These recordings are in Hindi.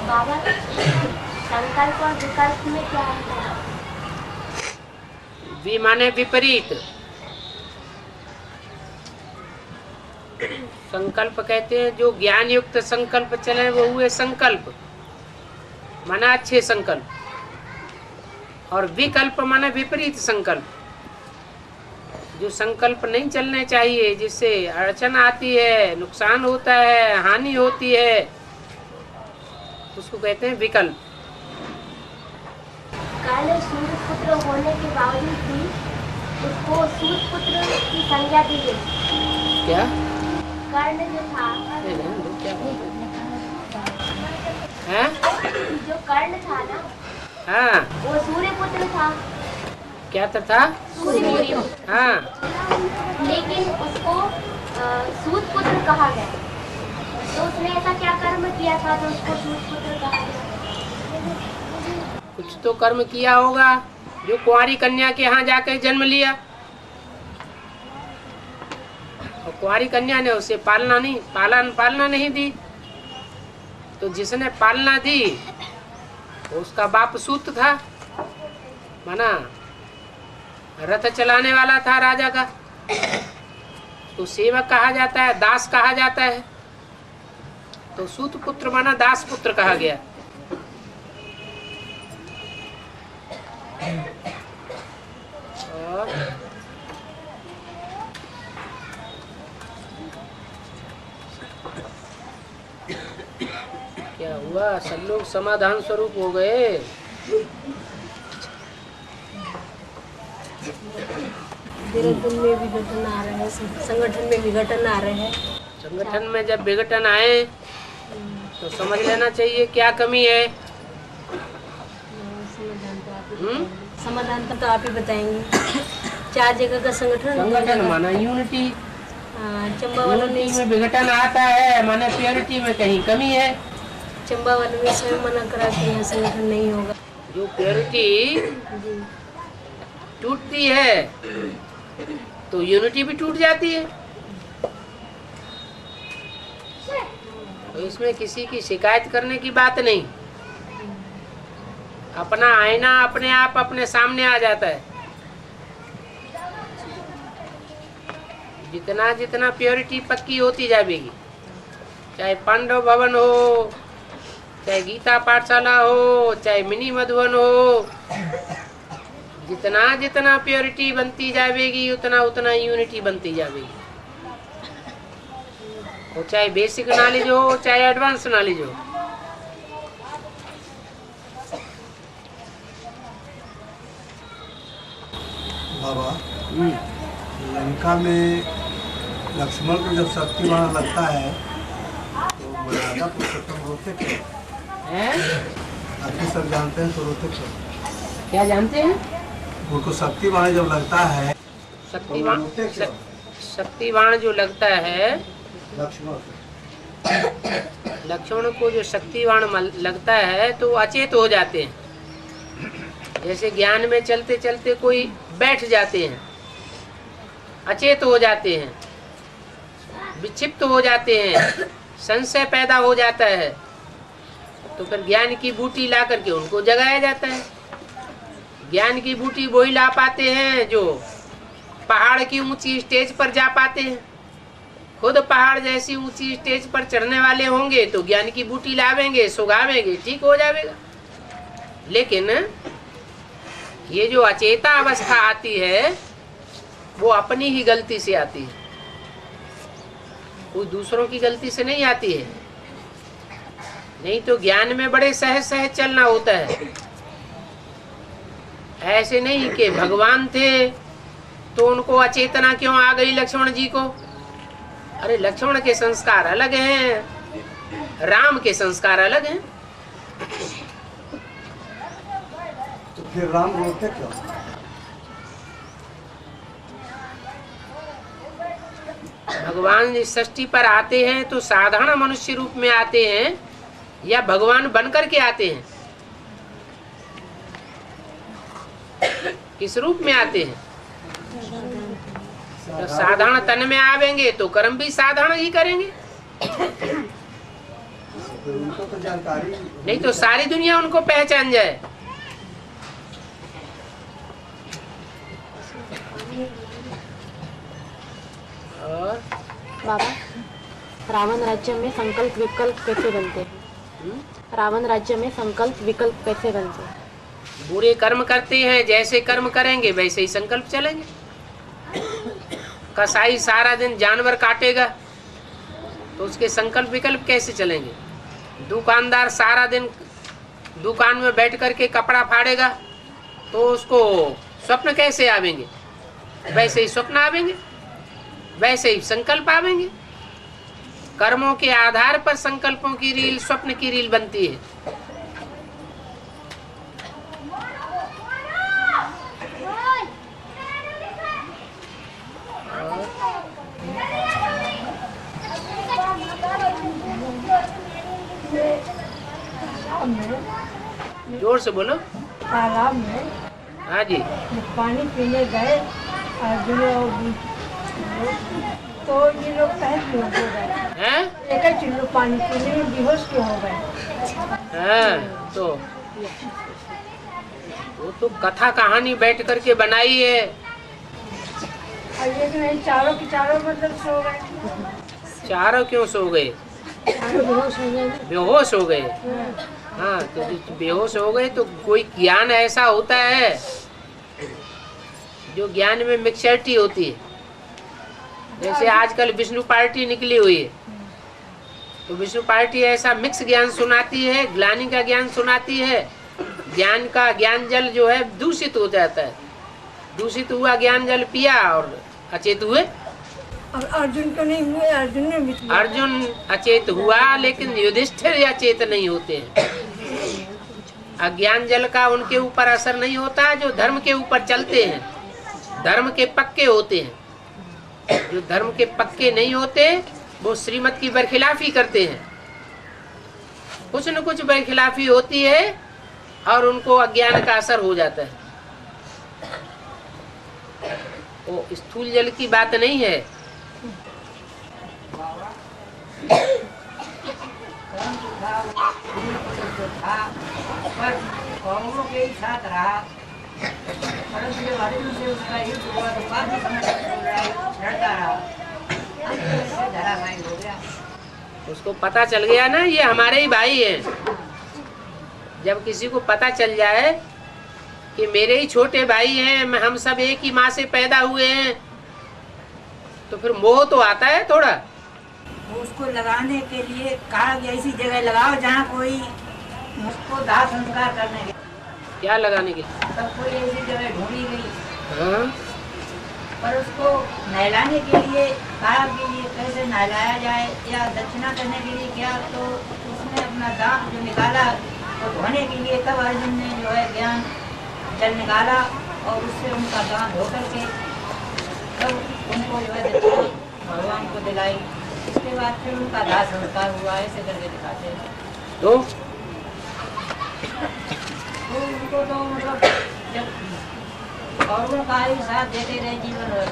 बाबा, संकल्प और विकल्प में क्या है? वि माने विपरीत, संकल्प कहते हैं जो ज्ञान युक्त संकल्प चले वो हुए संकल्प, माना अच्छे संकल्प, और विकल्प माने विपरीत संकल्प, जो संकल्प नहीं चलने चाहिए, जिससे अड़चन आती है, नुकसान होता है, हानि होती है, उसको कहते हैं विकल्प। कर्ण सूर्य पुत्र होने के बावजूद भी उसको सूर्य पुत्र की संज्ञा दी गई। क्या कर्ण जो था, है? जो कर्ण था ना, हाँ, वो सूर्य पुत्र था। क्या था? सूर्य। हाँ, लेकिन उसको सूत पुत्र कहा गया, तो उसने ऐसा क्या कर्म किया था जो उसको सूत पुत्र कहा गया? कुछ तो कर्म किया होगा, जो कुंवारी कन्या के यहाँ जाकर जन्म लिया, और कुंवारी कन्या ने उसे पालना नहीं दी, तो जिसने पालना दी उसका बाप सूत था, माना रथ चलाने वाला था राजा का, तो सेवक कहा जाता है, दास कहा जाता है, तो सूत पुत्र माना दास पुत्र कहा गया। और क्या हुआ, सब लोग समाधान स्वरूप हो गए। देहरादून में विघटन आ रहे हैं, संगठन में विघटन आ रहे हैं। संगठन में जब विघटन आए तो समझ लेना चाहिए क्या कमी है। समाधान तो आप ही बताएंगे। 4 जगह का संगठन माना यूनिटी, चंबा वालों ने यूनिटी में विघटन आता है, माने प्योरिटी में कहीं कमी है। चंबा वालों ने स्वयं मना करा कि यहाँ संगठन नहीं होगा। जो प्योरिटी टूटती है तो यूनिटी भी टूट जाती है, तो इसमें किसी की शिकायत करने की बात नहीं। अपना आईना अपने आप अपने सामने आ जाता है। जितना जितना प्योरिटी पक्की होती जाएगी, चाहे पांडव भवन हो, चाहे गीता पाठशाला हो, चाहे मिनी मधुबन हो, जितना जितना प्योरिटी बनती जाएगी उतना उतना यूनिटी बनती जाएगी। और चाहे बेसिक नॉलेज हो चाहे एडवांस नॉलेज हो। बाबा, लंका में लक्ष्मण को जब शक्तिमान लगता है तो मर्यादा पुरुषोत्तम रोते क्यों? आप सब जानते हैं तो रोते क्यों? क्या जानते हैं? उनको शक्तिमान जब लगता है, शक्तिवान जो लगता है, लक्ष्मण को जो शक्तिवान लगता है तो अचेत हो जाते हैं। जैसे ज्ञान में चलते चलते कोई बैठ जाते हैं, अचेत हो जाते हैं, विक्षिप्त हो जाते हैं, संशय पैदा हो जाता है, तो फिर ज्ञान की बूटी ला करके उनको जगाया जाता है। ज्ञान की बूटी वही ला पाते हैं जो पहाड़ की ऊंची स्टेज पर जा पाते हैं। खुद पहाड़ जैसी ऊंची स्टेज पर चढ़ने वाले होंगे तो ज्ञान की बूटी लावेंगे, सुगावेंगे, ठीक हो जाएगा। लेकिन ये जो अचेता अवस्था आती है वो अपनी ही गलती से आती है, कोई दूसरों की गलती से नहीं आती है। नहीं तो ज्ञान में बड़े सहज सहज चलना होता है। ऐसे नहीं कि भगवान थे तो उनको अचेतना क्यों आ गई लक्ष्मण जी को। अरे लक्ष्मण के संस्कार अलग हैं, राम के संस्कार अलग हैं। तो फिर राम रोते क्यों? भगवान इस सृष्टि पर आते हैं तो साधारण मनुष्य रूप में आते हैं या भगवान बनकर के आते हैं? किस रूप में आते हैं? तो साधारण तन में आवेंगे तो कर्म भी साधारण ही करेंगे। फिर उनको तो जानकारी नहीं तो सारी दुनिया उनको पहचान जाए। और बाबा, रावण राज्य में संकल्प विकल्प कैसे बनते हैं? रावण राज्य में संकल्प विकल्प कैसे बनते हैं? बुरे कर्म करते हैं, जैसे कर्म करेंगे वैसे ही संकल्प चलेंगे। कसाई सारा दिन जानवर काटेगा तो उसके संकल्प विकल्प कैसे चलेंगे? दुकानदार सारा दिन दुकान में बैठ करके कपड़ा फाड़ेगा तो उसको स्वप्न कैसे आवेंगे? वैसे ही स्वप्न आवेंगे, वैसे ही संकल्प आवेंगे। कर्मों के आधार पर संकल्पों की रील, स्वप्न की रील बनती है। जोर से बोलो। तालाब में हाँ जी। पानी पीने गए तो ये लोग तहत क्यों हो गए? हैं? एक ही चुल्लू पानी पीने में बेहोश क्यों हो गए? हाँ, तो वो तो कथा कहानी बैठ करके बनाई है। और ये नहीं, चारों के चारों मतलब सो गए। चारों क्यों सो गए? चारों बेहोश हो गए। बेहोश हो गए। हाँ, तो जो बेहोश हो गए तो कोई ज्ञान ऐसा होता है जो ज्ञान में मिक्सरिटी होती है। जैसे आजकल विष्णु पार्टी निकली हुई है तो विष्णु पार्टी ऐसा मिक्स ज्ञान सुनाती है, ग्लानि का ज्ञान सुनाती है। ज्ञान का ज्ञान जल जो है दूषित हो जाता है। दूषित हुआ ज्ञान जल पिया और अचेत हुए। और अर्जुन तो नहीं हुए, अर्जुन ने भी किया। अर्जुन अचेत हुआ लेकिन युधिष्ठिर अचेत नहीं होते हैं। अज्ञान जल का उनके ऊपर असर नहीं होता जो धर्म के ऊपर चलते हैं, धर्म के पक्के होते हैं। जो धर्म के पक्के नहीं होते वो श्रीमत की बरखिलाफी करते हैं। कुछ न कुछ बरखिलाफी होती है और उनको अज्ञान का असर हो जाता है। वो स्थूल जल की बात नहीं है। कौरवों के ही साथ रहा, परंतु जब अर्जुन से उसका युद्ध हुआ तो काफी समय लड़ता रहा, धराशायी हो गया। उसको पता चल गया ना ये हमारे ही भाई हैं। जब किसी को पता चल जाए कि मेरे ही छोटे भाई हैं, हम सब एक ही माँ से पैदा हुए हैं, तो फिर मोह तो आता है थोड़ा। उसको लगाने के लिए कहा कि ऐसी जगह लगाओ जहाँ कोई उसको दाह संस्कार करने के। क्या लगाने की? तब कोई ऐसी जगह ढूंढी गई। हाँ? पर उसको नहलाने के लिए कहा कि ये कैसे नहलाया जाए या दक्षिणा करने के लिए क्या, तो उसने अपना दांत जो निकाला तो धोने के लिए, तब अर्जुन ने जो है ज्ञान जल निकाला और उससे उनका दांत धो करके तब उनको जो है दक्षिणा भगवान को दिलाई। इसके बाद फिर उनका दाह संस्कार हुआ। ऐसे करके दिखाते हैं। तो उनको तो मतलब जब कौरवों का ही साथ देते रहे जीवन भर,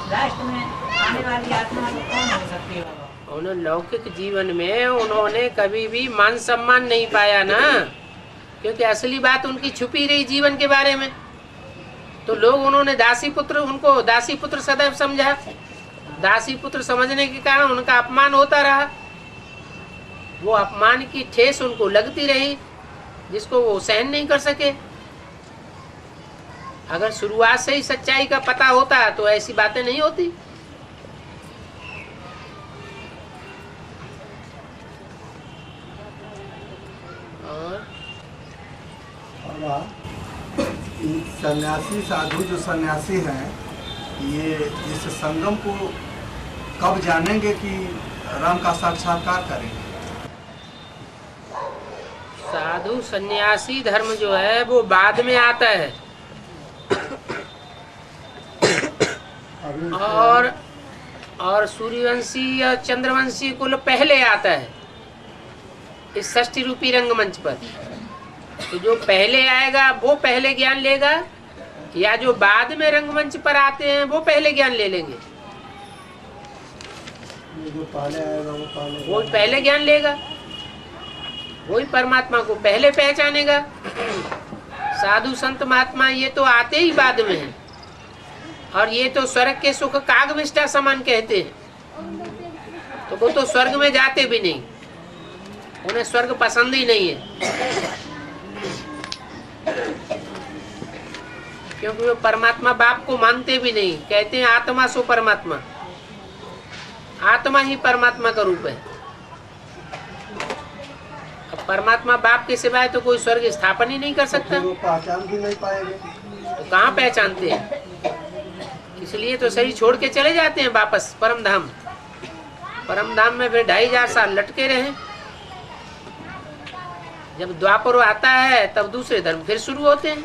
लास्ट में आने वाली आत्मा तो कौन हो सकती है बाबा? उन्होंने लौकिक जीवन में उन्होंने कभी भी मान सम्मान नहीं पाया ना, क्योंकि असली बात उनकी छुपी रही जीवन के बारे में। तो लोग उन्होंने दासी पुत्र, उनको दासी पुत्र सदैव समझा। दासी पुत्र समझने के कारण उनका अपमान होता रहा। वो अपमान की ठेस उनको लगती रही जिसको वो सहन नहीं कर सके। अगर शुरुआत से ही सच्चाई का पता होता तो ऐसी बातें नहीं होती। और सन्यासी साधु जो सन्यासी हैं, ये इस संगम को कब जानेंगे कि राम का साक्षात्कार करेंगे? साधु सन्यासी धर्म जो है वो बाद में आता है और सूर्यवंशी और चंद्रवंशी कुल पहले आता है इस षष्ठी रूपी रंगमंच पर। तो जो पहले आएगा वो पहले ज्ञान लेगा, या जो बाद में रंगमंच पर आते हैं वो पहले ज्ञान ले लेंगे? जो पहले आएगा वो पहले ज्ञान लेगा, वही परमात्मा को पहले पहचानेगा। साधु संत महात्मा ये तो आते ही बाद में हैं, और ये तो स्वर्ग के सुख कागविष्ठा समान कहते हैं, तो वो तो स्वर्ग में जाते भी नहीं, उन्हें स्वर्ग पसंद ही नहीं है, क्योंकि वो परमात्मा बाप को मानते भी नहीं। कहते हैं आत्मा सो परमात्मा, आत्मा ही परमात्मा का रूप है। अब परमात्मा बाप के सिवाय तो कोई स्वर्ग स्थापन ही नहीं कर सकता, वो पहचान भी नहीं पाएंगे। तो कहाँ पहचानते हैं? इसलिए तो शरीर छोड़ के चले जाते हैं वापस परम धाम। परम धाम में फिर 2500 साल लटके रहे। जब द्वापर आता है तब दूसरे धर्म फिर शुरू होते हैं।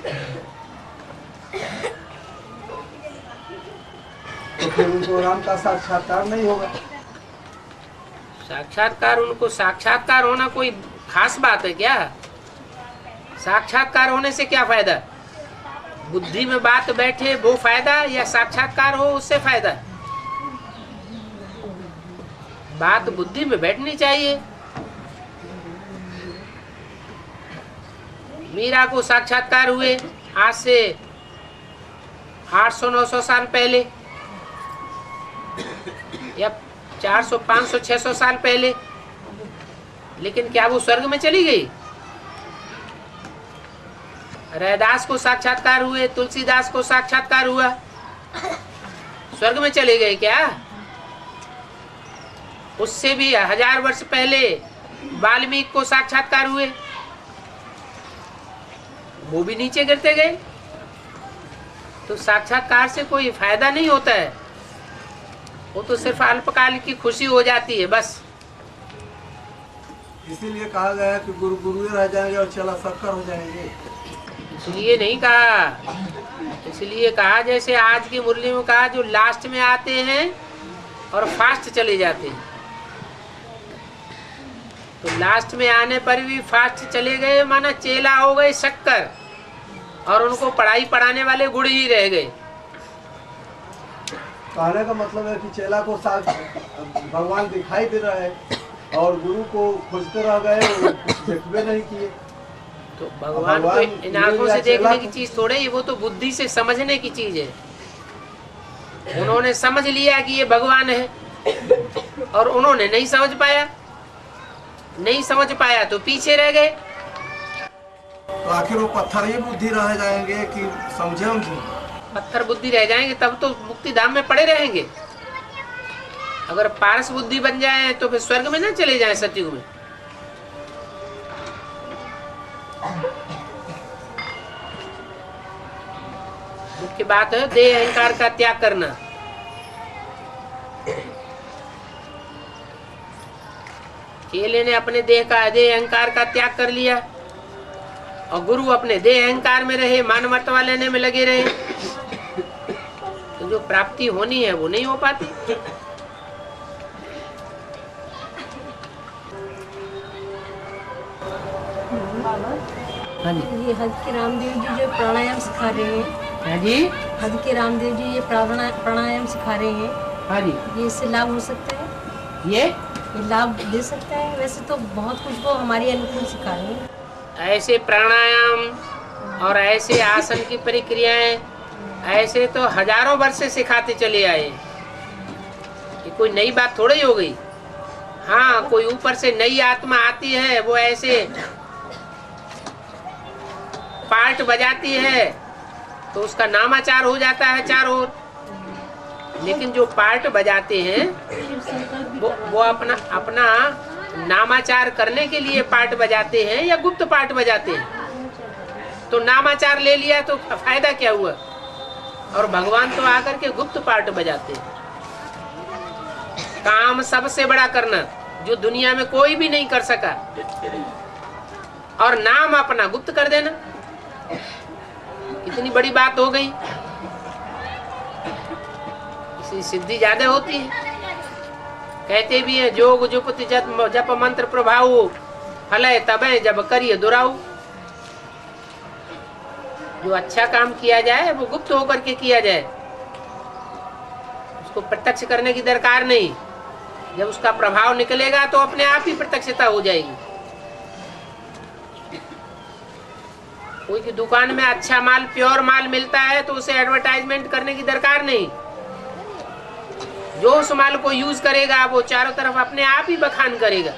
तो फिर उनको राम का साक्षात्कार नहीं होगा। साक्षात्कार, उनको साक्षात्कार होना कोई खास बात है क्या? साक्षात्कार होने से क्या फायदा? बुद्धि में बात बैठे वो फायदा, या साक्षात्कार हो उससे फायदा? बात बुद्धि में बैठनी चाहिए। मीरा को साक्षात्कार हुए आज से 800-900 साल पहले, या 400, 500, 600 साल पहले, लेकिन क्या वो स्वर्ग में चली गई? रैदास को साक्षात्कार हुए, तुलसीदास को साक्षात्कार हुआ, स्वर्ग में चले गए क्या? उससे भी 1000 वर्ष पहले वाल्मीकि को साक्षात्कार हुए, वो भी नीचे गिरते गए। तो साक्षात्कार से कोई फायदा नहीं होता है, वो तो सिर्फ अल्पकाल की खुशी हो जाती है बस। इसीलिए कहा गया है कि गुरु गुरु रह जाएंगे और चला शक्कर हो जाएंगे। इसलिए नहीं कहा, इसलिए कहा जैसे आज की मुरली में कहा, जो लास्ट में आते हैं और फास्ट चले जाते हैं। तो लास्ट में आने पर भी फास्ट चले गए, माना चेला हो गए शक्कर, और उनको पढ़ाई पढ़ाने वाले गुड़ ही रह गए। कहने का मतलब है कि चेला को भगवान दिखाई दे रहा है और गुरु को खोजते रह गए, कुछ देखबे नहीं किए। तो भगवान को इन आंखों से देखने की चीज थोड़े ही, वो तो बुद्धि से समझने की चीज है। उन्होंने समझ लिया कि ये भगवान है, और उन्होंने नहीं समझ पाया, नहीं समझ पाया तो पीछे रह गए। तो आखिर वो पत्थर ही बुद्धि रह जाएंगे कि समझे हम? पत्थर बुद्धि रह जाएंगे तब तो मुक्ति धाम में पड़े रहेंगे। अगर पारस बुद्धि बन जाए तो फिर स्वर्ग में ना चले जाएं सतयुग में। मुख्य बात है देह अहंकार का त्याग करना। चेले ने अपने देह अहंकार का त्याग कर लिया, और गुरु अपने देह अहंकार में रहे, मान मर्तबा लेने में लगे रहे, तो जो प्राप्ति होनी है वो नहीं हो पाती। हाँ जी, ये हद के रामदेव जी जो प्राणायाम सिखा रहे हैं। हाँ जी, हद के रामदेव जी ये प्राणायाम सिखा रहे हैं। हाँ जी, ये इससे लाभ हो सकता है? ये लाभ ले सकता है। वैसे तो बहुत कुछ वो हमारी अनुकूल सिखा रहे हैं। ऐसे प्राणायाम और ऐसे आसन की प्रक्रियाएं ऐसे तो हजारों वर्ष से सिखाते चले आए। ये कोई नई बात थोड़ी हो गई। हाँ, कोई ऊपर से नई आत्मा आती है, वो ऐसे पार्ट बजाती है तो उसका नामाचार हो जाता है चारों ओर। लेकिन जो पार्ट बजाते हैं वो अपना नामाचार करने के लिए पार्ट बजाते हैं या गुप्त पार्ट बजाते हैं? तो नामाचार ले लिया तो फायदा क्या हुआ? और भगवान तो आकर के गुप्त पार्ट बजाते हैं। काम सबसे बड़ा करना जो दुनिया में कोई भी नहीं कर सका, और नाम अपना गुप्त कर देना, कितनी बड़ी बात हो गई। इसकी सिद्धि ज्यादा होती है। कहते भी है जोग जुपति जप मंत्र प्रभाव फलय तबे जब करिए दुराऊ। जो अच्छा काम किया जाए वो गुप्त होकर के किया जाए, उसको प्रत्यक्ष करने की दरकार नहीं। जब उसका प्रभाव निकलेगा तो अपने आप ही प्रत्यक्षता हो जाएगी। कोई की दुकान में अच्छा माल, प्योर माल मिलता है तो उसे एडवर्टाइजमेंट करने की दरकार नहीं। जो उस माल को यूज करेगा वो चारों तरफ अपने आप ही बखान करेगा।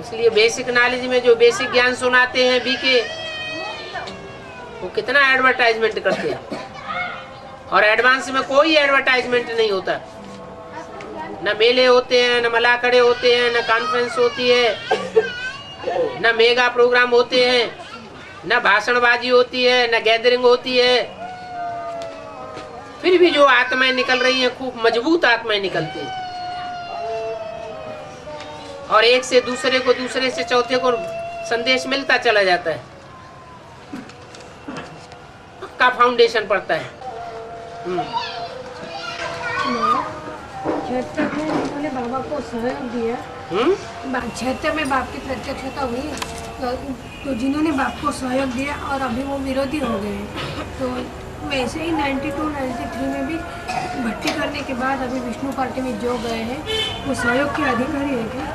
इसलिए बेसिक नॉलेज में जो बेसिक ज्ञान सुनाते हैं बीके, वो कितना एडवर्टाइजमेंट करते हैं, और एडवांस में कोई एडवर्टाइजमेंट नहीं होता। न मेले होते हैं, न मलाखड़े होते हैं, न कॉन्फ्रेंस होती है, न मेगा प्रोग्राम होते हैं, न भाषणबाजी होती है, न गैदरिंग होती है। फिर भी जो आत्माएं निकल रही हैं, खूब मजबूत आत्माएं निकलती हैं, और एक से दूसरे को, दूसरे से चौथे को संदेश मिलता चला जाता है। पक्का फाउंडेशन पड़ता है। क्षेत्र में उन्होंने बाबा को सहयोग दिया। 76 में बाप की प्रत्यक्षता हुई, तो जिन्होंने बाप को सहयोग दिया और अभी वो विरोधी हो गए, तो वैसे ही 92-93 में भी भट्टी करने के बाद अभी विष्णु पार्टी में जो गए हैं वो सहयोग के अधिकारी है क्या?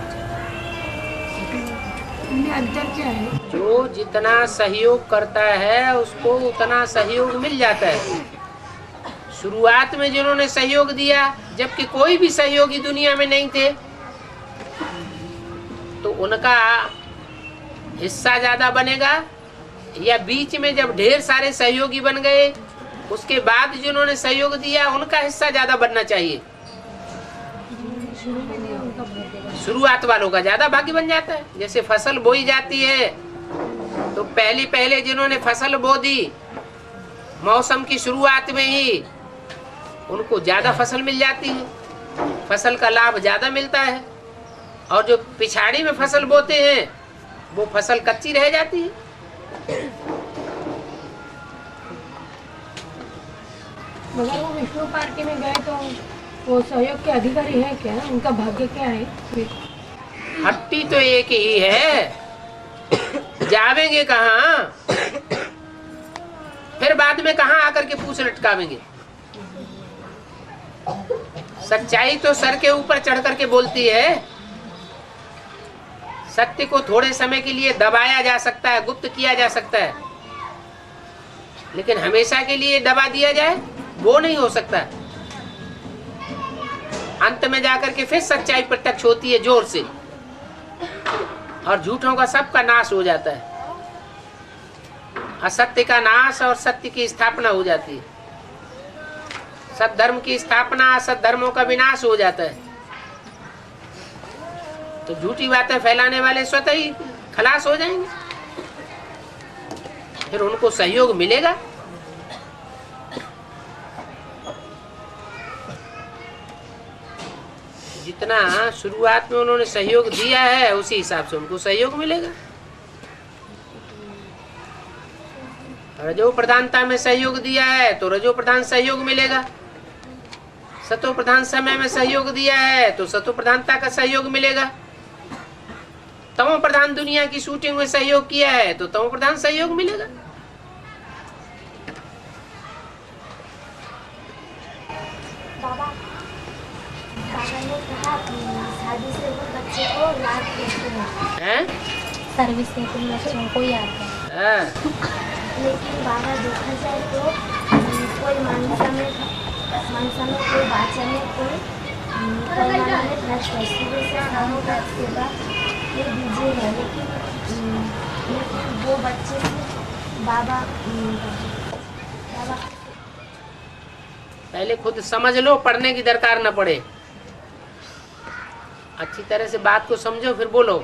इनमें अंतर क्या है? जो जितना सहयोग करता है उसको उतना सहयोग मिल जाता है। शुरुआत में जिन्होंने सहयोग दिया, जबकि कोई भी सहयोगी दुनिया में नहीं थे, तो उनका हिस्सा ज्यादा बनेगा, या बीच में जब ढेर सारे सहयोगी बन गए उसके बाद जिन्होंने सहयोग दिया उनका हिस्सा ज्यादा बनना चाहिए। शुरुआत वालों का ज्यादा भाग्य बन जाता है। जैसे फसल बोई जाती है तो पहले जिन्होंने फसल बो दी मौसम की शुरुआत में ही, उनको ज्यादा फसल मिल जाती है, फसल का लाभ ज्यादा मिलता है। और जो पिछाड़ी में फसल बोते हैं वो फसल कच्ची रह जाती है। मगर वो विष्णु पार्टी में गए तो वो सहयोग के अधिकारी है क्या? उनका भाग्य क्या है? हट्टी तो एक ही है, जावेंगे कहाँ? फिर बाद में कहाँ आकर के पूछ लटकावेंगे? सच्चाई तो सर के ऊपर चढ़ करके बोलती है। सत्य को थोड़े समय के लिए दबाया जा सकता है, गुप्त किया जा सकता है, लेकिन हमेशा के लिए दबा दिया जाए वो नहीं हो सकता। अंत में जाकर के फिर सच्चाई प्रत्यक्ष होती है जोर से, और झूठों का सबका नाश हो जाता है। असत्य का नाश और सत्य की स्थापना हो जाती है। सत धर्म की स्थापना, असत धर्मों का विनाश हो जाता है। तो झूठी बातें फैलाने वाले स्वतः ही खलास हो जाएंगे, फिर उनको सहयोग मिलेगा। जितना शुरुआत में उन्होंने सहयोग दिया है उसी हिसाब से उनको सहयोग मिलेगा। रजो प्रधानता में सहयोग दिया है तो रजो प्रधान सहयोग मिलेगा। सतो प्रधान समय में सहयोग दिया है तो सतो प्रधानता का सहयोग मिलेगा। तमो प्रधान दुनिया की शूटिंग में सहयोग किया है तो तमो प्रधान सहयोग मिलेगा। बाबा ने कहा शादी से वो बच्चे को याद करते हैं, सर्विस से तुम बच्चों को याद करें। लेकिन बाबा देखा जाए तो कोई मनसा में कोई बाचा में कोई सेवा ये दीजिए है, लेकिन वो बच्चे से बाबा पहले खुद समझ लो, पढ़ने की दरकार न पड़े। अच्छी तरह से बात को समझो फिर बोलो।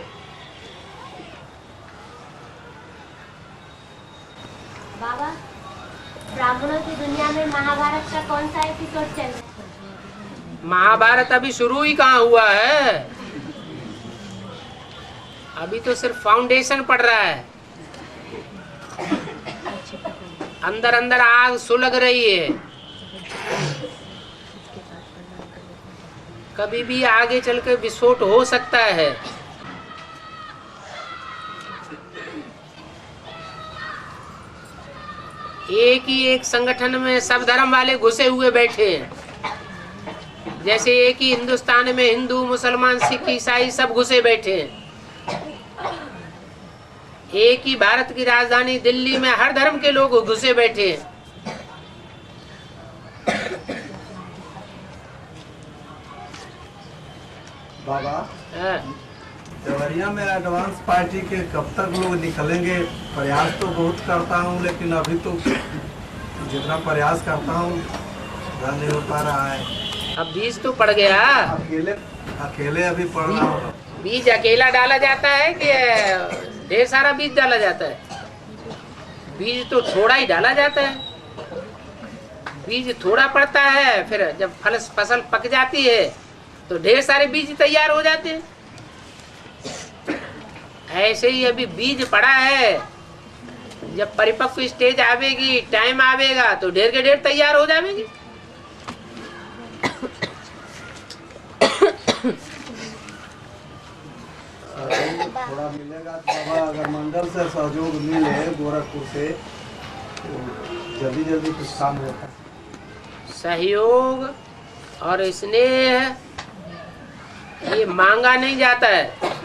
बाबा ब्राह्मणों की दुनिया में महाभारत का कौन सा एपिसोड चल रहा है? महाभारत अभी शुरू ही कहाँ हुआ है, अभी तो सिर्फ फाउंडेशन पड़ रहा है। अंदर अंदर आग सुलग रही है। कभी भी आगे चलकर विस्फोट हो सकता है। एक ही एक संगठन में सब धर्म वाले घुसे हुए बैठे हैं। जैसे एक ही हिंदुस्तान में हिंदू, मुसलमान, सिख, ईसाई सब घुसे बैठे हैं। एक ही भारत की राजधानी दिल्ली में हर धर्म के लोग घुसे बैठे हैं। बाबा, हाँ। देवरिया में एडवांस पार्टी के कब तक लोग निकलेंगे? प्रयास तो बहुत करता हूँ, लेकिन अभी तो जितना प्रयास करता हूँ पूरा नहीं हो पा रहा है। अब बीज तो पड़ गया। अकेले अभी पड़ रहा हूँ। बीज अकेला डाला जाता है कि ढेर सारा बीज डाला जाता है? बीज तो थोड़ा ही डाला जाता है। बीज थोड़ा पड़ता है, फिर जब फसल पक जाती है तो ढेर सारे बीज तैयार हो जाते हैं। ऐसे ही अभी बीज पड़ा है, जब परिपक्व स्टेज आवेगी, टाइम आवेगा तो ढेर के ढेर तैयार हो जाएगी। थोड़ा मिलेगा तो बाबा, अगर मंडल से सहयोग मिले गोरखपुर से तो जल्दी जल्दी कुछ काम होता। सहयोग और स्नेह ये मांगा नहीं जाता है।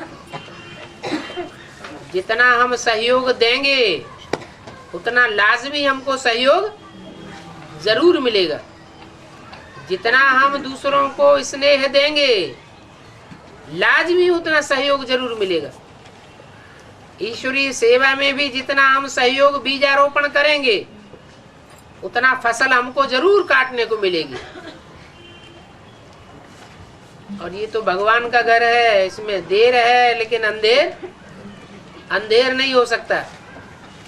जितना हम सहयोग देंगे उतना लाजमी हमको सहयोग जरूर मिलेगा। जितना हम दूसरों को स्नेह देंगे लाजमी उतना सहयोग जरूर मिलेगा। ईश्वरीय सेवा में भी जितना हम सहयोग बीजारोपण करेंगे उतना फसल हमको जरूर काटने को मिलेगी। और ये तो भगवान का घर है, इसमें देर है लेकिन अंधेर नहीं हो सकता।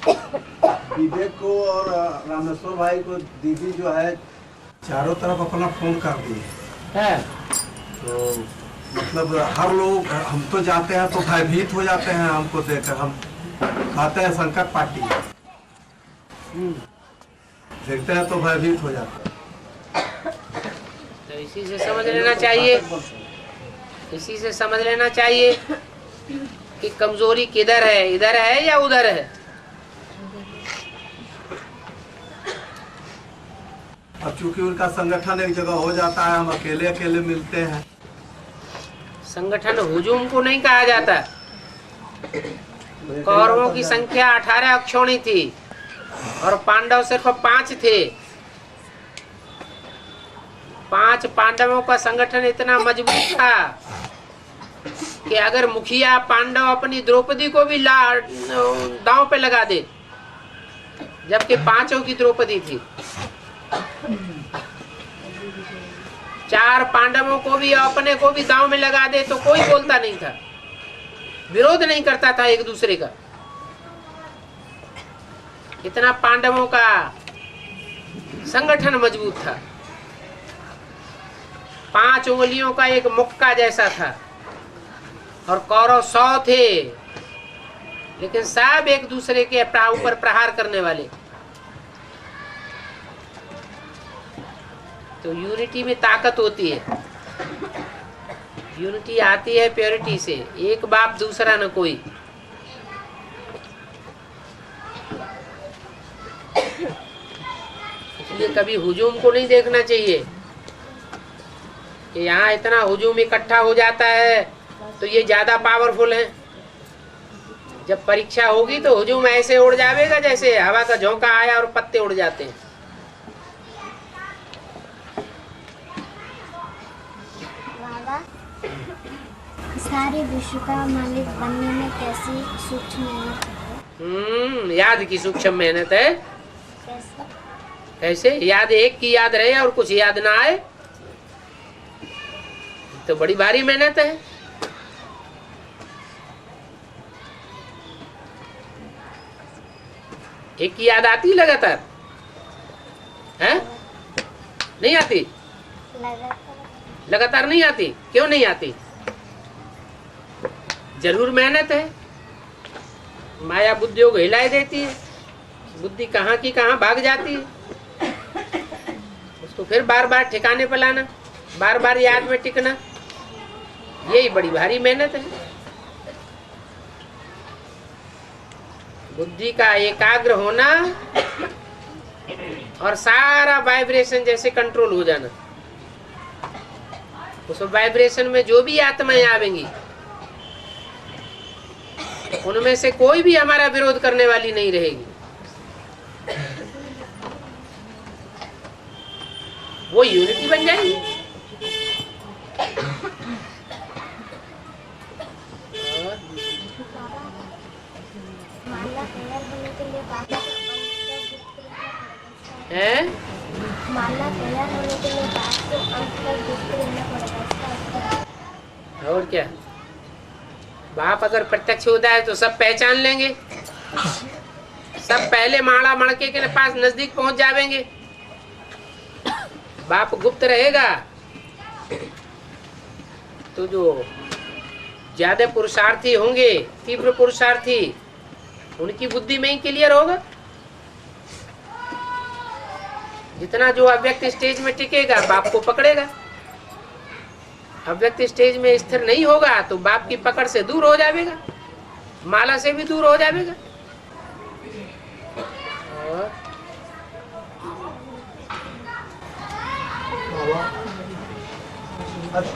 विवेक को और रामेश्वर भाई को दीदी जो है चारों तरफ अपना फोन कर दी है। तो मतलब हर लोग, हम तो जाते हैं तो भयभीत हो जाते हैं हमको देखकर। हम खाते हैं संकट पार्टी, देखते हैं तो भयभीत हो जाते हैं। तो इसी से समझ लेना चाहिए, इसी से समझ लेना चाहिए कि कमजोरी किधर है, इधर है या उधर है। अब चूंकि उनका संगठन एक जगह हो जाता है, हम अकेले अकेले मिलते हैं। संगठन हुजूम को नहीं कहा जाता। कौरवों की संख्या 18 अक्षौणी थी और पांडव सिर्फ 5 थे। 5 पांडवों का संगठन इतना मजबूत था कि अगर मुखिया पांडव अपनी द्रौपदी को भी दांव पे लगा दे, जबकि 5 की द्रौपदी थी, 4 पांडवों को भी अपने को भी दांव में लगा दे तो कोई बोलता नहीं था, विरोध नहीं करता था एक दूसरे का। इतना पांडवों का संगठन मजबूत था। 5 उंगलियों का एक मुक्का जैसा था और कौरव 100 थे, लेकिन सब एक दूसरे के ऊपर प्रहार करने वाले। तो यूनिटी में ताकत होती है। यूनिटी आती है प्योरिटी से, एक बाप दूसरा न कोई। इसलिए कभी हुजूम को नहीं देखना चाहिए कि यहाँ इतना हुजूम इकट्ठा हो जाता है तो ये ज्यादा पावरफुल है। जब परीक्षा होगी तो हुजूम ऐसे उड़ जाएगा जैसे हवा का झोंका आया और पत्ते उड़ जाते हैं। सारे विश्व का मालिक बनने में कैसी सूक्ष्म मेहनत है? याद की सूक्ष्म मेहनत है। कैसे? कैसे? याद एक की याद रहे और कुछ याद ना आए तो बड़ी भारी मेहनत है। एक की याद आती लगातार है? नहीं आती? लगातार नहीं आती। क्यों नहीं आती? जरूर मेहनत है। माया बुद्धियों को हिलाए देती है, बुद्धि कहाँ की कहाँ भाग जाती है। उसको फिर बार बार ठिकाने पर लाना, बार बार याद में टिकना, यही बड़ी भारी मेहनत है। बुद्धि का एकाग्र होना और सारा वाइब्रेशन जैसे कंट्रोल हो जाना। उस वाइब्रेशन में जो भी आत्माएं आवेंगी उनमें से कोई भी हमारा विरोध करने वाली नहीं रहेगी। वो यूनिटी बन जाएगी। माला तैयार होने के लिए बाबा हैं? माला तैयार होने के लिए बाप को अंत तक देखते रहना पड़ेगा। इसका और क्या, बाप अगर प्रत्यक्ष होता है तो सब पहचान लेंगे, सब पहले माड़ा मड़के के पास नजदीक पहुंच जाएंगे। बाप गुप्त रहेगा तो जो ज्यादा पुरुषार्थी होंगे, तीव्र पुरुषार्थी, उनकी बुद्धि में ही क्लियर होगा। जितना जो अव्यक्त स्टेज में टिकेगा बाप को पकड़ेगा, अव्यक्त स्टेज में स्थिर नहीं होगा तो बाप की पकड़ से दूर हो जाएगा, माला से भी दूर हो जाएगा।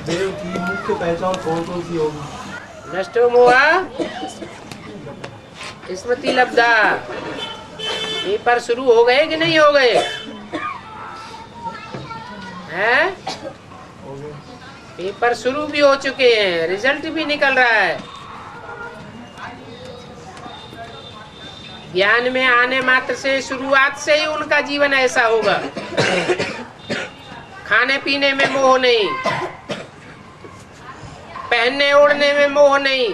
देव की मुख्य पहचान कौन कौन सी होगी? नष्टो मोहा स्मृति लब्धा। पेपर शुरू हो गए कि नहीं हो गए हैं? पेपर शुरू भी हो चुके हैं, रिजल्ट भी निकल रहा है। ज्ञान में आने मात्र से शुरुआत से ही उनका जीवन ऐसा होगा। खाने पीने में मोह नहीं, पहनने ओढ़ने में मोह नहीं,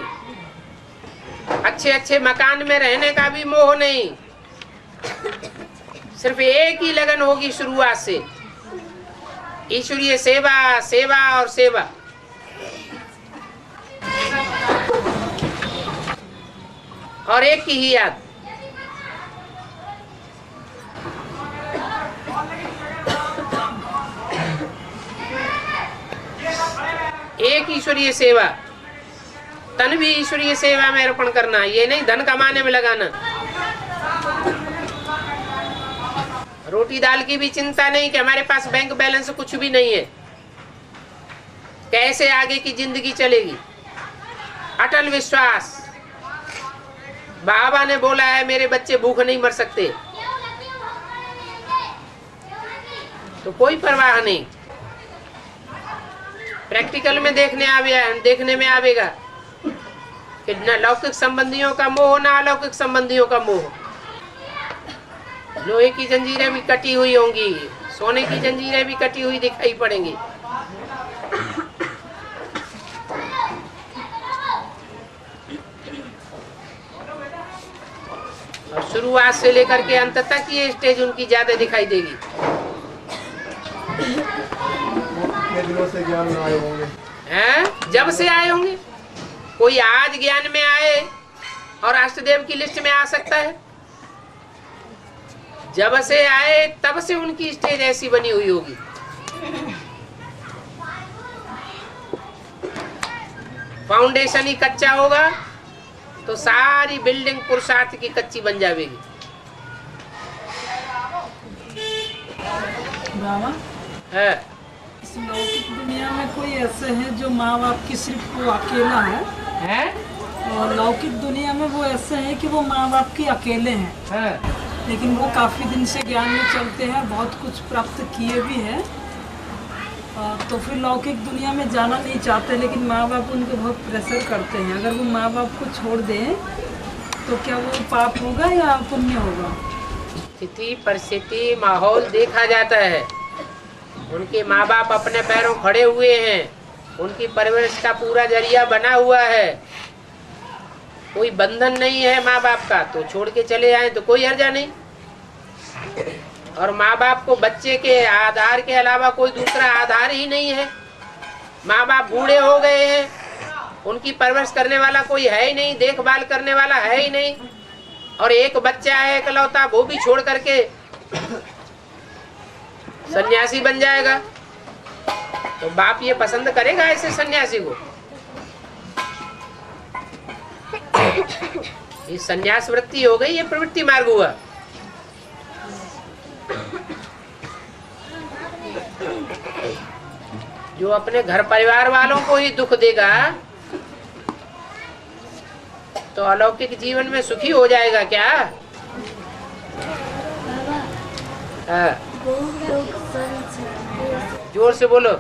अच्छे अच्छे मकान में रहने का भी मोह नहीं। सिर्फ एक ही लगन होगी शुरुआत से, ईश्वरीय सेवा, सेवा और सेवा। और एक की ही याद। एक ईश्वरीय सेवा, तन भी ईश्वरीय सेवा में अर्पण करना, ये नहीं धन कमाने में लगाना। रोटी दाल की भी चिंता नहीं कि हमारे पास बैंक बैलेंस कुछ भी नहीं है, कैसे आगे की जिंदगी चलेगी। अटल विश्वास, बाबा ने बोला है मेरे बच्चे भूख नहीं मर सकते, तो कोई परवाह नहीं। प्रैक्टिकल में देखने में आवेगा कि न लौकिक संबंधियों का मोह, न अलौकिक संबंधियों का मोह। लोहे की जंजीरें भी कटी हुई होंगी, सोने की जंजीरें भी कटी हुई दिखाई पड़ेंगी। और शुरुआत से लेकर के अंत तक ये स्टेज उनकी ज्यादा दिखाई देगी। कितने दिनों से ज्ञान में आए होंगे? हैं? जब से आए होंगे। कोई आज ज्ञान में आए और अष्टदेव की लिस्ट में आ सकता है? जब से आए तब से उनकी स्टेज ऐसी बनी हुई होगी। फाउंडेशन ही कच्चा होगा तो सारी बिल्डिंग पुरुषार्थ की कच्ची बन जाएगी। बाबा, है इस लौकिक दुनिया में कोई ऐसे हैं जो माँ बाप की सिर्फ वो अकेला है, और लौकिक दुनिया में वो ऐसे हैं कि वो माँ बाप के अकेले हैं, लेकिन वो काफ़ी दिन से ज्ञान में चलते हैं, बहुत कुछ प्राप्त किए भी हैं, तो फिर लौकिक दुनिया में जाना नहीं चाहते, लेकिन माँ बाप उनको बहुत प्रेशर करते हैं। अगर वो माँ बाप को छोड़ दें तो क्या वो पाप होगा या पुण्य होगा? स्थिति, परिस्थिति, माहौल देखा जाता है। उनके माँ बाप अपने पैरों खड़े हुए हैं, उनकी परवरिश का पूरा जरिया बना हुआ है, कोई बंधन नहीं है माँ बाप का, तो छोड़ के चले आए तो कोई हर्जा नहीं। और माँ बाप को बच्चे के आधार के अलावा कोई दूसरा आधार ही नहीं है। माँ बाप बूढ़े हो गए हैं, उनकी परवरिश करने वाला कोई है ही नहीं, देखभाल करने वाला है ही नहीं, और एक बच्चा है इकलौता, वो भी छोड़ करके सन्यासी बन जाएगा, तो बाप ये पसंद करेगा ऐसे सन्यासी को? ये सन्यास वृत्ति हो गई, ये प्रवृत्ति मार्ग हुआ। जो अपने घर परिवार वालों को ही दुख देगा तो अलौकिक जीवन में सुखी हो जाएगा क्या? हाँ। जोर से बोलो।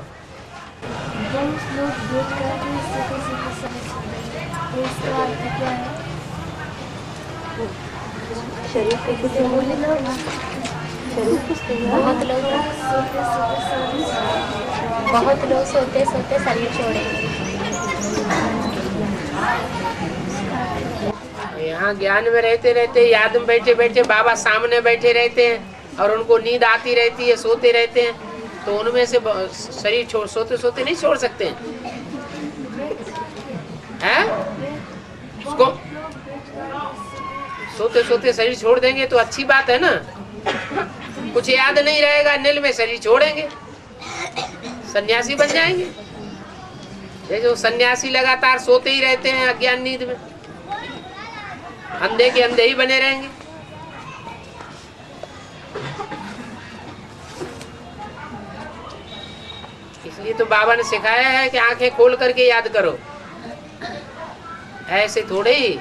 बहुत लोग सोते सोते शरीर छोड़ेंगे। यहाँ ज्ञान में रहते रहते, याद में बैठे बैठे बाबा सामने बैठे रहते हैं और उनको नींद आती रहती है, सोते रहते हैं, तो उनमें से शरीर छोड़ सोते सोते नहीं छोड़ सकते हैं? उसको सोते सोते शरीर छोड़ देंगे तो अच्छी बात है ना। कुछ याद नहीं रहेगा, नील में शरीर छोड़ेंगे, सन्यासी बन जाएंगे। ये जो सन्यासी लगातार सोते ही रहते हैं अज्ञान नींद में, अंधे के अंधे ही बने रहेंगे। इसलिए तो बाबा ने सिखाया है कि आंखें खोल करके याद करो, ऐसे थोड़े ही।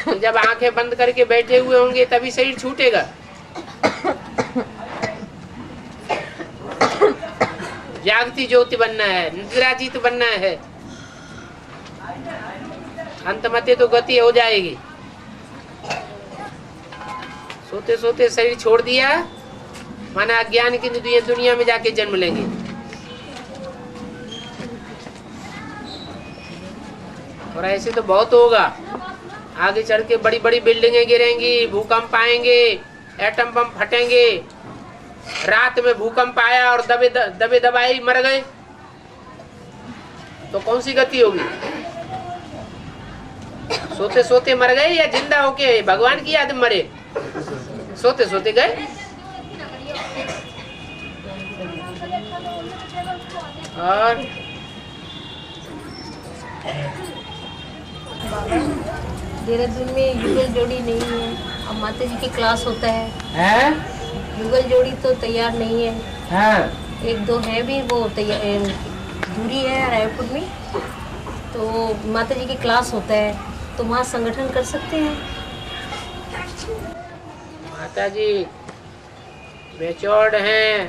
तो जब आंखें बंद करके बैठे हुए होंगे तभी शरीर छूटेगा। जागती ज्योति बनना है, निद्राजीत बनना है, अंतमते तो गति हो जाएगी। सोते सोते शरीर छोड़ दिया माना अज्ञान की दुनिया में जाके जन्म लेंगे। और ऐसे तो बहुत होगा, आगे चढ़ के बड़ी बड़ी बिल्डिंगें गिरेंगी, भूकंप आएंगे, एटम बम फटेंगे। रात में भूकंप आया और दबे दबाए मर गए तो कौन सी गति होगी? सोते सोते मर गए या जिंदा होके भगवान की याद में मरे? सोते सोते गए। और देहरादून में युगल जोड़ी नहीं है, अब माता जी की क्लास होता है। युगल जोड़ी तो तैयार नहीं है। हाँ। एक दो है भी, वो तैयार दूरी है रायपुर में, तो माता जी की क्लास होता है तो वहाँ संगठन कर सकते हैं। माता जी मेच्योर्ड हैं,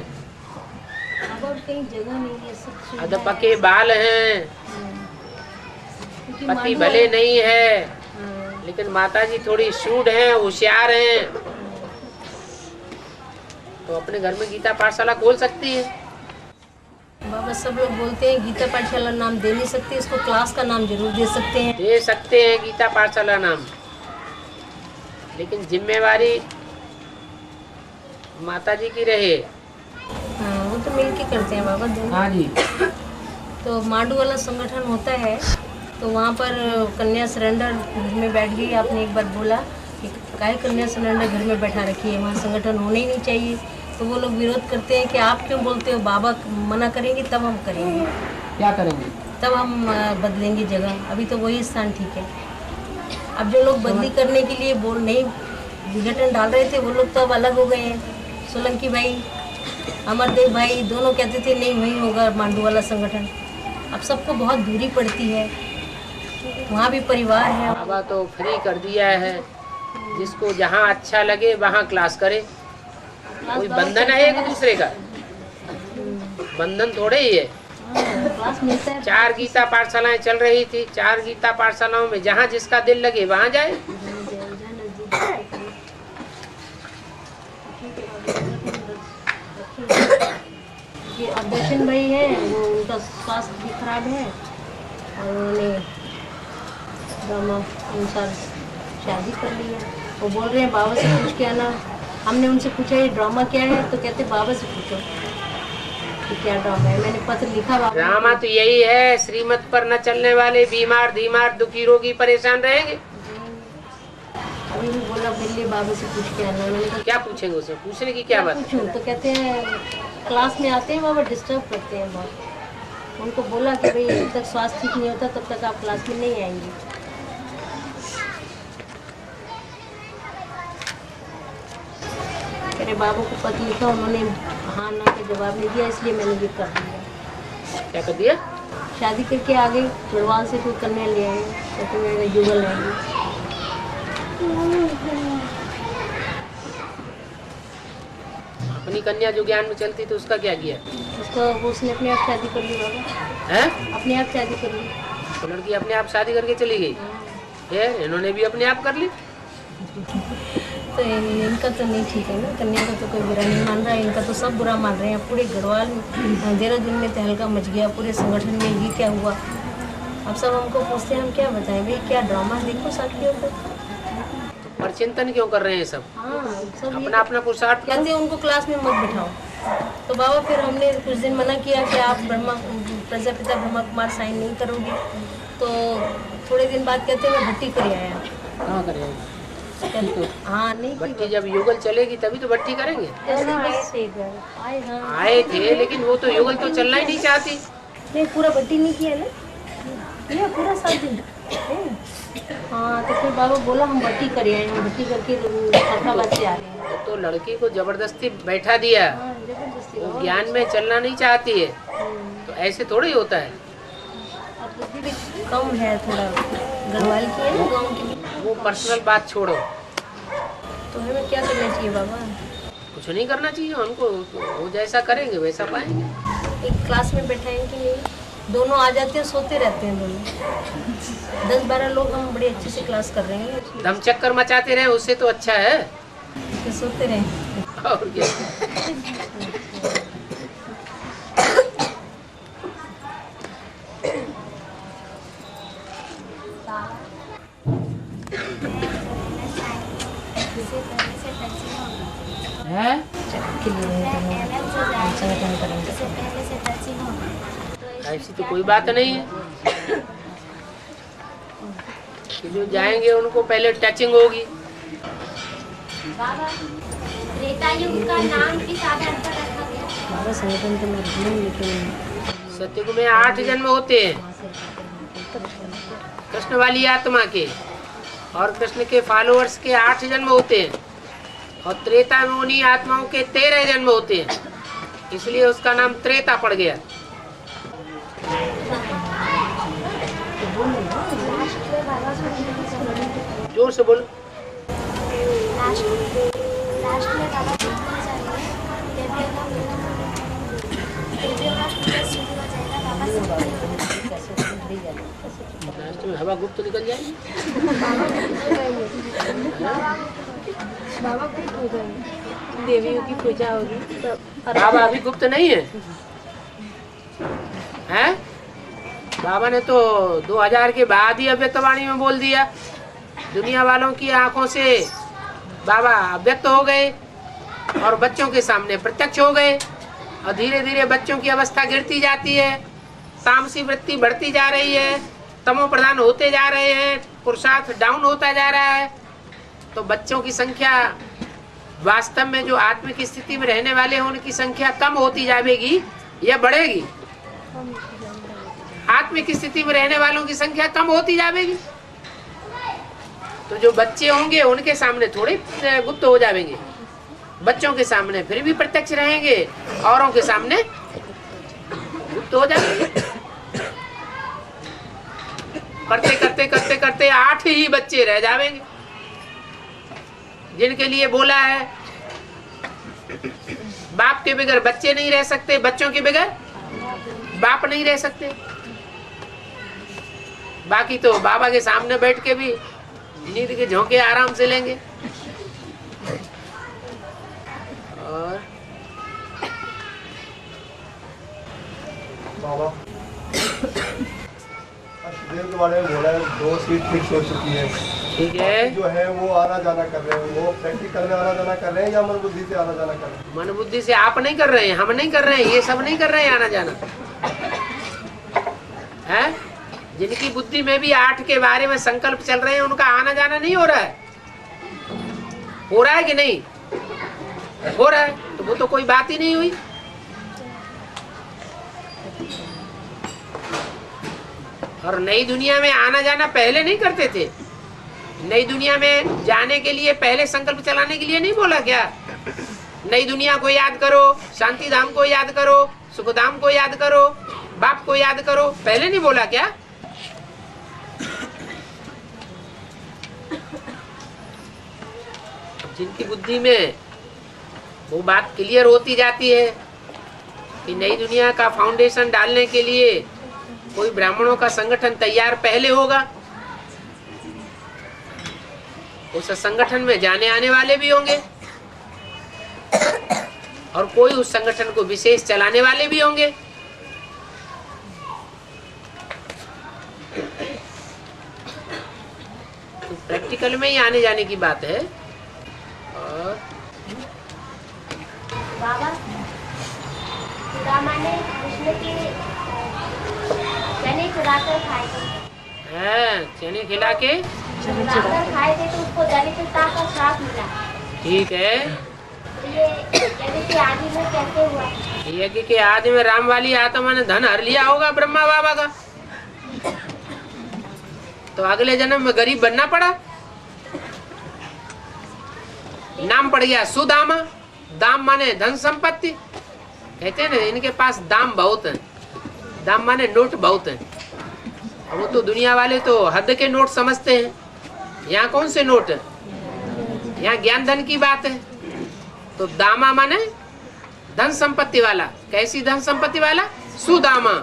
अब कहीं जगह नहीं है, सब अधपके बाल हैं, पति भले नहीं है, लेकिन माता जी थोड़ी शूड हैं, होशियार हैं, तो अपने घर में गीता पाठशाला खोल सकती है। बाबा सब लोग बोलते हैं गीता पाठशाला नाम दे नहीं सकते, इसको क्लास का नाम जरूर दे सकते हैं। दे सकते हैं गीता पाठशाला नाम, लेकिन जिम्मेवारी माता जी की रहे। हाँ, वो तो मिल के करते हैं बाबा दोनों। हाँ जी। तो मांडू वाला संगठन होता है तो वहाँ पर कन्या सरेंडर घर में बैठ गई। आपने एक बार बोला कि काहे कन्या सरेंडर घर में बैठा रखी है, वहाँ संगठन होना ही नहीं चाहिए। तो वो लोग विरोध करते हैं कि आप क्यों बोलते हो, बाबा मना करेंगे तब हम करेंगे। क्या करेंगे? तब हम बदलेंगे जगह, अभी तो वही स्थान ठीक है। अब जो लोग बदली करने के लिए बोल नहीं विघटन डाल रहे थे वो लोग तो अब अलग हो गए हैं। सोलंकी भाई, अमरदेव भाई दोनों कहते थे नहीं वहीं होगा मांडू वाला संगठन। अब सबको बहुत दूरी पड़ती है, वहाँ भी परिवार है। बाबा तो फ्री कर दिया है, जिसको जहाँ अच्छा लगे वहाँ क्लास करे। कोई बंधन है एक दूसरे का? बंधन थोड़े ही है। क्लास मिलता है। 4 गीता पाठशालाएं चल रही थी, 4 गीता पाठशालाओं में जहाँ जिसका दिल लगे वहाँ जाए। ये अब्दर्शन भाई है, वो उनका स्वास्थ्य भी खराब है और उन्होंने ड्रामा अनुसार शादी कर ली है। वो बोल रहे हैं बाबा से पूछ के आना। हमने उनसे पूछा ये ड्रामा क्या है, तो कहते बाबा से पूछो कि क्या ड्रामा है। मैंने पत्र लिखा बाबा। ड्रामा तो यही है, श्रीमत पर न चलने वाले बीमार दीमार दुखी रोगी परेशान रहेंगे। अभी भी बोला बिल्ली बाबा से पूछ के आना। मैंने कहा क्या पूछेंगे उसे? पूछने की क्या बात? पूछूं तो कहते हैं क्लास में आते हैं बाबा डिस्टर्ब करते हैं बहुत। उनको बोला कि भाई जब तक स्वास्थ्य ठीक नहीं होता तब तक आप क्लास में नहीं आएंगे। मेरे बाबू को पत्र लिखा, उन्होंने हाँ ना का जवाब नहीं दिया, इसलिए मैंने ये कर दिया। क्या कर दिया? शादी करके आ गई, गढ़वाल से कोई कन्या ले आए, तो मेरा जुगल है। अपनी कन्या जो ज्ञान में चलती तो उसका क्या किया? उसका उसने अपने आप शादी कर ली बाबा। हैं? अपने आप शादी कर ली। तो लड़की अपने आप शादी करके चली गई? ये इन्होंने भी अपने आप कर ली? तो इनका तो नहीं ठीक है ना, कन्या का तो कोई बुरा नहीं मान रहा है, इनका तो सब बुरा मान रहे हैं। पूरे गढ़वाल में देहरादून में तहलका मच गया, पूरे संगठन में ये क्या हुआ। अब सब हमको पूछते हैं, हम क्या बताएं भाई, क्या ड्रामा देखो साथियों को। पर चिंतन क्यों कर रहे हैं सब? हाँ, सब अपना अपना पुरुषार्थ। कहते हैं उनको क्लास में मत बिठाओ। तो बाबा फिर हमने कुछ दिन मना किया कि आप प्रजापिता ब्रह्मा कुमार साइन नहीं करोगे। तो थोड़े दिन बाद कहते हैं मैं भट्टी कर आया। कहाँ करेंगे? हाँ नहीं भट्टी जब युगल चलेगी तभी तो भट्टी करेंगे। हाँ। आए थे, लेकिन वो तो युगल तो चलना ही नहीं चाहती। नहीं पूरा भट्टी नहीं किया ना, ये पूरा 7 दिन। हाँ तो फिर बाबा बोला हम भट्टी कर आए, हम भट्टी करके फरीदाबाद से आ रहे हैं। तो लड़की को जबरदस्ती बैठा दिया, हाँ, जबरदस्ती। वो ज्ञान में चलना नहीं चाहती है, तो ऐसे थोड़ा ही होता है। अब बुद्धि भी कम है थोड़ा, गढ़वाल की है ना, गाँव की भी। वो पर्सनल बात छोड़ो, तो हमें क्या करना चाहिए बाबा? कुछ नहीं करना चाहिए उनको, वो जैसा करेंगे वैसा पाएंगे। एक क्लास में बैठाएंगे नहीं, दोनों आ जाते हैं, सोते रहते हैं दोनों। 10-12 लोग हम बड़े अच्छे से क्लास कर रहे हैं। दम चक्कर मचाते रहे उससे तो अच्छा है, तो सोते रहे। और क्या। है? ऐसी तो कोई बात नहीं है कि जो जाएंगे उनको पहले टचिंग होगी। बाबा त्रेता युग का नाम किस आधार पर रखा गया? बाबा संगठन तो मैं भूल, लेकिन सत्ययुग में 8 जन्म होते हैं कृष्ण वाली आत्मा के, और कृष्ण के फॉलोअर्स के 8 जन्म होते हैं, और त्रेता में उन्हीं आत्माओं के 13 जन्म होते हैं, इसलिए उसका नाम त्रेता पड़ गया। जोर से बोलो। लास्ट में हवा गुप्त निकल जाएगी। बाबा की पूजा, देवियों की पूजा होगी। बाबा अभी गुप्त नहीं है, हैं? बाबा ने तो 2000 के बाद ही अव्यक्तवाणी में बोल दिया। दुनिया वालों की आंखों से बाबा अव्यक्त हो गए और बच्चों के सामने प्रत्यक्ष हो गए, और धीरे धीरे बच्चों की अवस्था गिरती जाती है, तामसी वृत्ति बढ़ती जा रही है, तमो प्रधान होते जा रहे हैं, पुरुषार्थ डाउन होता जा रहा है। तो बच्चों की संख्या, वास्तव में जो आत्मिक स्थिति में रहने वाले हैं उनकी संख्या कम होती जाएगी या बढ़ेगी? आत्मिक स्थिति में रहने वालों की संख्या कम होती जाएगी। तो जो बच्चे होंगे उनके सामने थोड़े गुप्त हो जाएंगे, बच्चों के सामने फिर भी प्रत्यक्ष रहेंगे, औरों के सामने गुप्त हो जाएंगे। करते करते करते करते 8 ही बच्चे रह जाएंगे, जिनके लिए बोला है बाप के बगैर बच्चे नहीं रह सकते, बच्चों के बगैर बाप नहीं रह सकते। बाकी तो बाबा के सामने बैठ के भी नींद के झोंके आराम से लेंगे। और बाबा देव के बारे में बोला है, 2 सीट फिक्स हो चुकी है। ठीक है, जो है वो आना जाना कर रहे हैं, वो प्रैक्टिकल में आना जाना कर रहे हैं या मन बुद्धि से आना जाना कर रहे हैं? मन बुद्धि से आप नहीं कर रहे हैं, हम नहीं कर रहे हैं, ये सब नहीं कर रहे हैं आना जाना है। जिनकी बुद्धि में भी 8 के बारे में संकल्प चल रहे हैं उनका आना जाना नहीं हो रहा है। हो रहा है कि नहीं हो रहा है? तो वो तो कोई बात ही नहीं हुई। और नई दुनिया में आना जाना पहले नहीं करते थे। नई दुनिया में जाने के लिए पहले संकल्प चलाने के लिए नहीं बोला क्या? नई दुनिया को याद करो, शांति धाम को याद करो, सुख धाम को याद करो, बाप को याद करो। पहले नहीं बोला क्या? जिनकी बुद्धि में वो बात क्लियर होती जाती है कि नई दुनिया का फाउंडेशन डालने के लिए कोई ब्राह्मणों का संगठन तैयार पहले होगा, उस संगठन में जाने आने वाले भी होंगे और कोई उस संगठन को विशेष चलाने वाले भी होंगे। तो प्रैक्टिकल में ही आने जाने की बात है। और बाबा रामा ने कृष्ण की चने चुराकर खाए थे। चने खिला के चुराकर खाए थे तो उसको दरिद्रता का श्राप मिला। ठीक है। ये यज्ञ के आदि में कैसे हुआ? यज्ञ के आदि में राम वाली आत्मा ने धन हर लिया होगा ब्रह्मा बाबा का, तो अगले जन्म में गरीब बनना पड़ा। नाम पड़ गया सुदामा। दाम माने धन संपत्ति। कहते हैं ना इनके पास दाम बहुत है। दाम माने नोट बहुत है। वो तो दुनिया वाले तो हद के नोट समझते हैं। यहाँ कौन से नोट है? यहाँ ज्ञान धन की बात है। तो दामा माने धन संपत्ति वाला। कैसी धन संपत्ति वाला? सुदामा।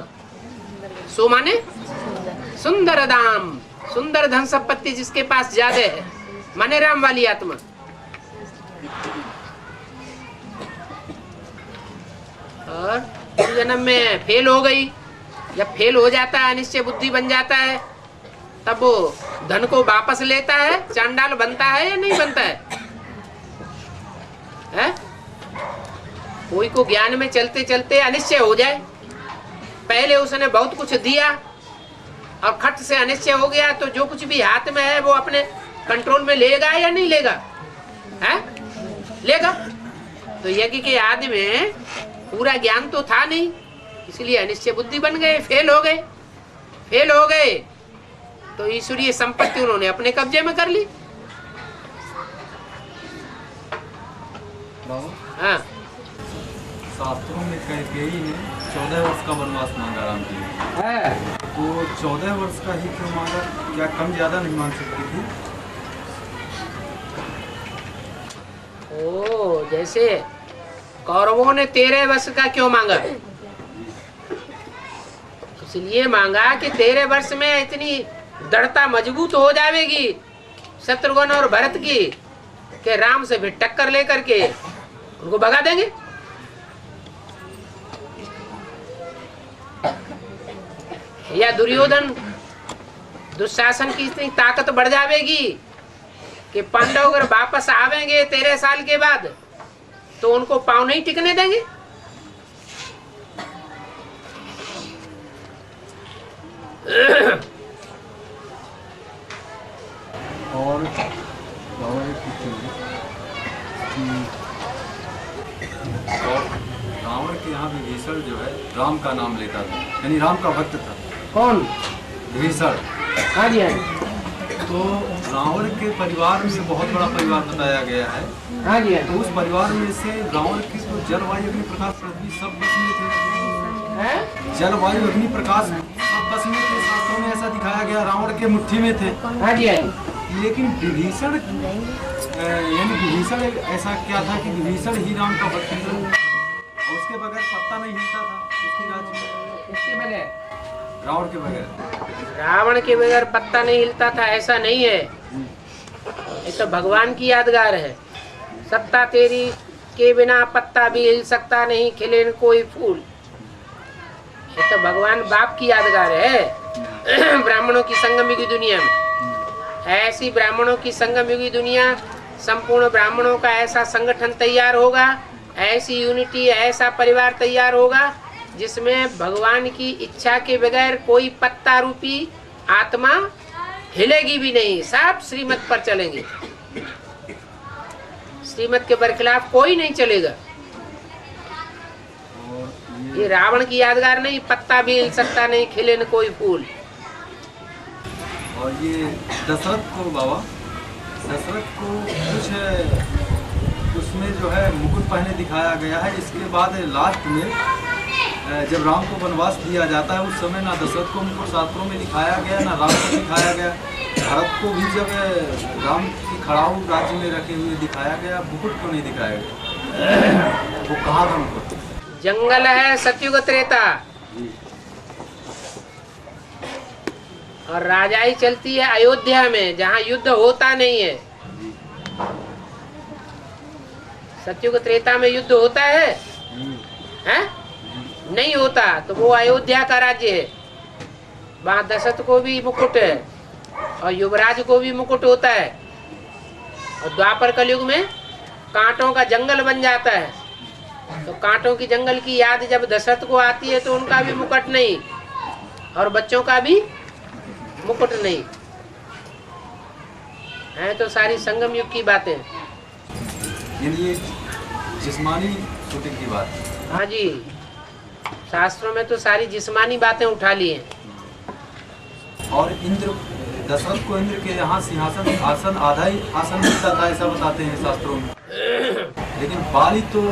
सु माने सुंदर दाम, सुंदर धन संपत्ति जिसके पास ज्यादा है, माने राम वाली आत्मा। और जन्म में फेल हो गई। जब फेल हो जाता है, अनिश्चय बुद्धि बन जाता है, तब वो धन को वापस लेता है, चांडाल बनता है या नहीं बनता है? कोई को ज्ञान में चलते चलते अनिश्चय हो जाए, पहले उसने बहुत कुछ दिया और खट से अनिश्चय हो गया, तो जो कुछ भी हाथ में है वो अपने कंट्रोल में लेगा या नहीं लेगा? लेगा। तो यज्ञ के आदि में पूरा ज्ञान तो था नहीं, इसलिए अनिश्चय बुद्धि बन गए, फेल हो गए। फेल हो गए तो ईश्वरीय संपत्ति उन्होंने अपने कब्जे में कर ली। हाँ, शास्त्रों में कैकेयी ने 14 वर्ष का वनवास मांगा राम जी ने, तो 14 वर्ष का ही क्यों मांगा? क्या कम ज्यादा नहीं मांग सकती थी? ओ, जैसे कौरवों ने 13 वर्ष का क्यों मांगा? इसलिए मांगा कि 13 वर्ष में इतनी दृढ़ता मजबूत हो जाएगी शत्रुघ्न और भरत की कि राम से भी टक्कर लेकर के उनको भगा देंगे। या दुर्योधन दुशासन की इतनी ताकत बढ़ जाएगी कि पांडव अगर वापस आवेंगे 13 साल के बाद तो उनको पांव नहीं टिकने देंगे। और रावण के यहाँ विभीषण जो है राम का नाम लेता था, यानी राम का भक्त था। कौन? विभीषण। हाँ जी। तो रावण के परिवार में बहुत बड़ा परिवार बताया गया है। हाँ जी। तो उस परिवार में से रावण की तो जलवायु अग्नि प्रकाश पृथ्वी सब बस में थे। जलवायु अग्नि प्रकाश सब बस में थे। शास्त्रों में ऐसा दिखाया गया, रावण के मुट्ठी में थे। हाँ जी। लेकिन विभीषण यानी विभीषण ऐसा क्या था कि विभीषण ही राम का भक्त था, उसके बगैर पत्ता नहीं हिलता था उसके राज्य में। इसके बगैर? रावण के बगैर। रावण के बगैर पत्ता नहीं हिलता था ऐसा नहीं है। ये तो भगवान की यादगार है। सत्ता तेरी के बिना पत्ता भी हिल सकता नहीं, खिले न कोई फूल। ये तो भगवान बाप की यादगार है। ब्राह्मणों की संगम युगी दुनिया में ऐसी ब्राह्मणों की संगम युगी दुनिया, संपूर्ण ब्राह्मणों का ऐसा संगठन तैयार होगा, ऐसी यूनिटी, ऐसा परिवार तैयार होगा जिसमें भगवान की इच्छा के बगैर कोई पत्ता रूपी आत्मा हिलेगी भी नहीं। सब श्रीमत पर चलेंगे। श्रीमत के बरखिलाफ कोई नहीं चलेगा। ये रावण की यादगार नहीं, पत्ता भी हिल सकता नहीं, खिले न कोई फूल। और ये दशरथ को बाबा, दशरथ को कुछ उसमें उसमें जो है मुकुट पहने दिखाया गया है। इसके बाद लास्ट में जब राम को वनवास दिया जाता है उस समय ना दशरथ को मुकुट शास्त्रों में दिखाया गया ना राम को दिखाया गया। भरत को भी जब राम की खड़ाऊ राज्य में रखे हुए दिखाया गया, मुकुट क्यों नहीं दिखाया गया? वो कहाँ था मुकुट? जंगल है सतयुग त्रेता और राजाई चलती है अयोध्या में जहाँ युद्ध होता नहीं है। सतयुग त्रेता में युद्ध होता है? हैं? नहीं होता। तो वो अयोध्या का राज्य है। वहाँ दशरथ को भी मुकुट है और युवराज को भी मुकुट होता है। और द्वापर कलयुग में कांटों का जंगल बन जाता है। तो कांटों की जंगल की याद जब दशरथ को आती है तो उनका भी मुकुट नहीं और बच्चों का भी मुकुट नहीं है। तो सारी संगम युग की बातें। ये जिस्मानी शूटिंग की बात। हाँ जी, शास्त्रों में तो सारी जिस्मानी बातें उठा ली हैं। और इंद्र, दशरथ को इंद्र के यहाँ सिंहासन आसन आधा ही आसन मिलता था ऐसा बताते हैं शास्त्रों में। लेकिन बाली तो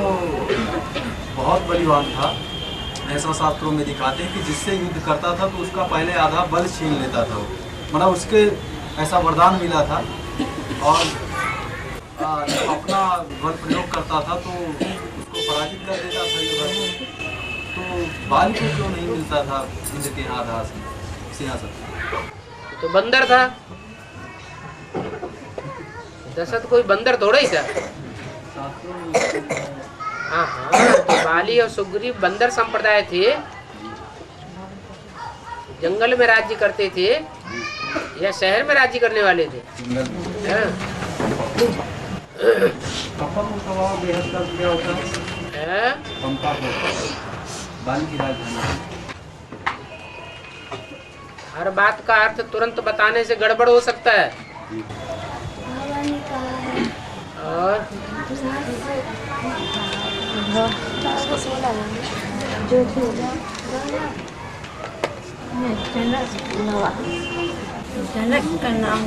बहुत बलवान था, ऐसा शास्त्रों में दिखाते हैं कि जिससे युद्ध करता था तो उसका पहले आधा बल छीन लेता था। मतलब उसके ऐसा वरदान मिला था और जब अपना बल प्रयोग करता था तो उसको पराजित कर देता था युद्ध। तो बाली को क्यों नहीं मिलता था इंद्र के यहाँ आधा सिंहासन? तो बंदर था। दशरथ कोई बंदर थोड़ा ही था। हाँ हाँ, तो बाली और सुग्रीव बंदर संप्रदाय थे, जंगल में राज्य करते थे या शहर में राज्य करने वाले थे? हर बात का अर्थ तुरंत बताने से गड़बड़ हो सकता है। और जनक का नाम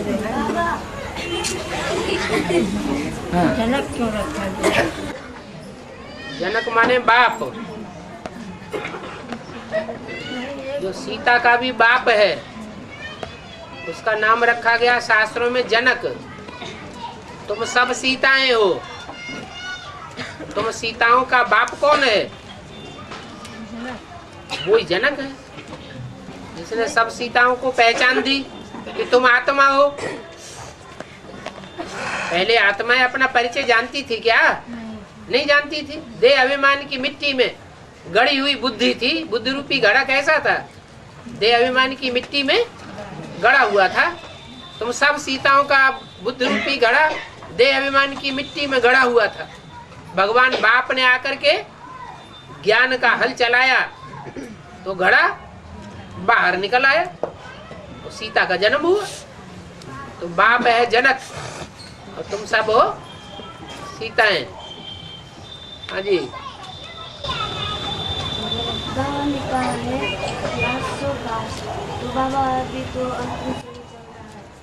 जनक क्यों रखा गया? जनक माने बाप। जो सीता का भी बाप है उसका नाम रखा गया शास्त्रों में जनक। तुम सब सीताएं हो, तुम सीताओं का बाप कौन है? वही जनक है जिसने सब सीताओं को पहचान दी कि तुम आत्मा हो। पहले आत्माएं अपना परिचय जानती थी क्या? नहीं जानती थी। देह अभिमान की मिट्टी में गड़ी हुई बुद्धि थी। बुद्धि रूपी घड़ा कैसा था? देह अभिमान की मिट्टी में गड़ा हुआ था। तुम सब सीताओं का बुद्धि रूपी घड़ा देह अभिमान की मिट्टी में गड़ा हुआ था। भगवान बाप ने आकर के ज्ञान का हल चलाया तो घड़ा बाहर निकल आया, तो सीता का जन्म हुआ। तो बाप है जनक और तुम सब हो सीताएं। हाँ जी।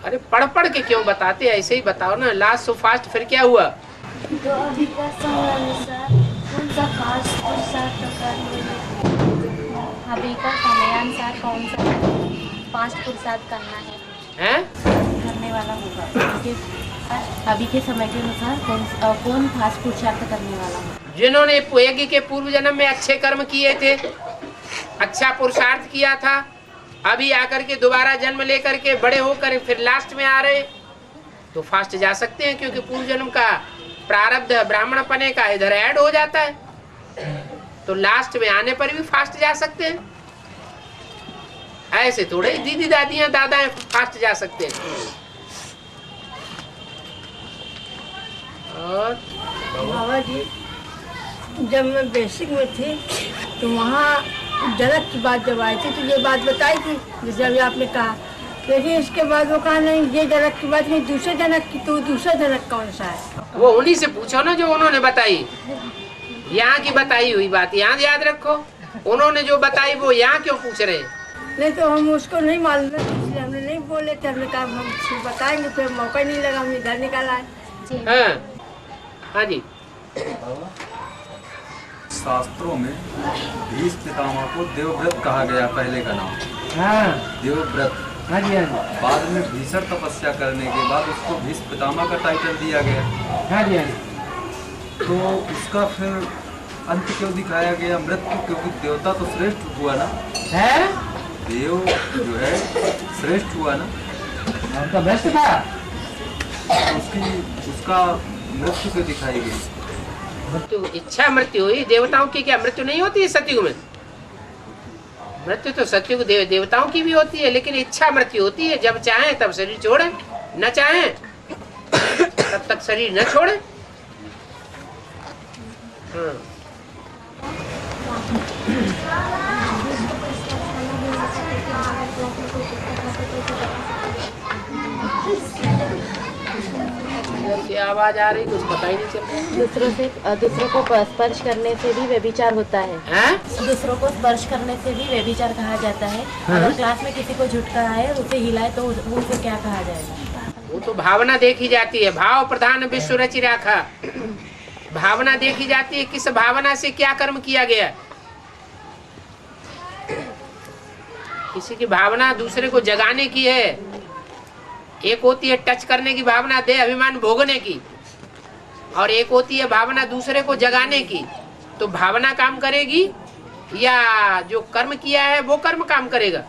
अरे पढ़ पढ़ के क्यों बताते? ऐसे ही बताओ ना। लास्ट सो फास्ट फिर क्या हुआ? तो अभी का समयानुसार कौन सा फास्ट पुरुषार्थ अभी का समयानुसार कौन सा फास्ट पुरुषार्थ करना है करने वाला होगा? अभी के समय के अनुसार कौन फास्ट पुरुषार्थ करने वाला है? जिन्होंने यज्ञ के पूर्व जन्म में अच्छे कर्म किए थे, अच्छा पुरुषार्थ किया था, अभी आकर के दोबारा जन्म लेकर के बड़े होकर फिर लास्ट में आ रहे, तो फास्ट जा सकते हैं क्योंकि पूर्व जन्म का प्रारब्ध ब्राह्मण पने का इधर ऐड हो जाता है। तो लास्ट में आने पर भी फास्ट जा सकते हैं। ऐसे थोड़े दीदी दादियां दादाएं फास्ट जा सकते हैं। और बाबा जी, जब मैं बेसिक में थी तो वहाँ जनक की बात जब आई थी तो ये बात बताई थी जैसे अभी आपने कहा। लेकिन इसके बाद वो कहा नहीं ये जनक की बात नहीं, दूसरे जनक की। तो दूसरा जनक कौन सा है? वो उन्हीं से पूछो ना जो उन्होंने बताई। यहाँ की बताई हुई बात यहाँ याद रखो, उन्होंने जो बताई वो यहाँ क्यों पूछ रहे? नहीं तो हम उसको नहीं मालूम है, इसलिए हमने नहीं बोले थे। हमने कहा हम फिर बताएंगे, फिर मौका ही नहीं लगा, हम इधर निकाल आए। हाँ हाँ जी। शास्त्रों में भीष्म पितामह को देवव्रत कहा गया, पहले का नाम। हाँ देवव्रत। हाँ जी, हाँ जी, बाद में भीषण तपस्या करने के बाद उसको भीष्म पितामह का टाइटल दिया गया। हाँ जी, हाँ जी। तो उसका फिर अंत क्यों दिखाया गया मृत्यु? क्योंकि देवता तो श्रेष्ठ हुआ ना, है देव जो है श्रेष्ठ हुआ ना, आपका बेस्ट था। उसका मृत्यु क्यों दिखाई गई? मृत्यु इच्छा मृत्यु हुई। देवताओं की क्या मृत्यु नहीं होती है सतयुग में? मृत्यु तो सतयुग देवताओं की भी होती है, लेकिन इच्छा मृत्यु होती है। जब चाहे तब शरीर छोड़े, न चाहे तब तक शरीर न छोड़े। क्या आवाज आ रही, कुछ पता ही नहीं चल रहा। दूसरों को स्पर्श करने से भी व्यभिचार होता है। दूसरों को स्पर्श करने से भी व्यभिचार कहा जाता है। अगर क्लास में किसी को झुटका है, उसे हिलाए तो उसे क्या कहा जाएगा? वो तो भावना देखी जाती है। भाव प्रधान विश्व रचि राखा। भावना देखी जाती है, किस भावना से क्या कर्म किया गया। किसी की भावना दूसरे को जगाने की है। एक होती है टच करने की भावना, दे अभिमान भोगने की, और एक होती है भावना दूसरे को जगाने की। तो भावना काम करेगी या जो कर्म किया है वो कर्म काम करेगा?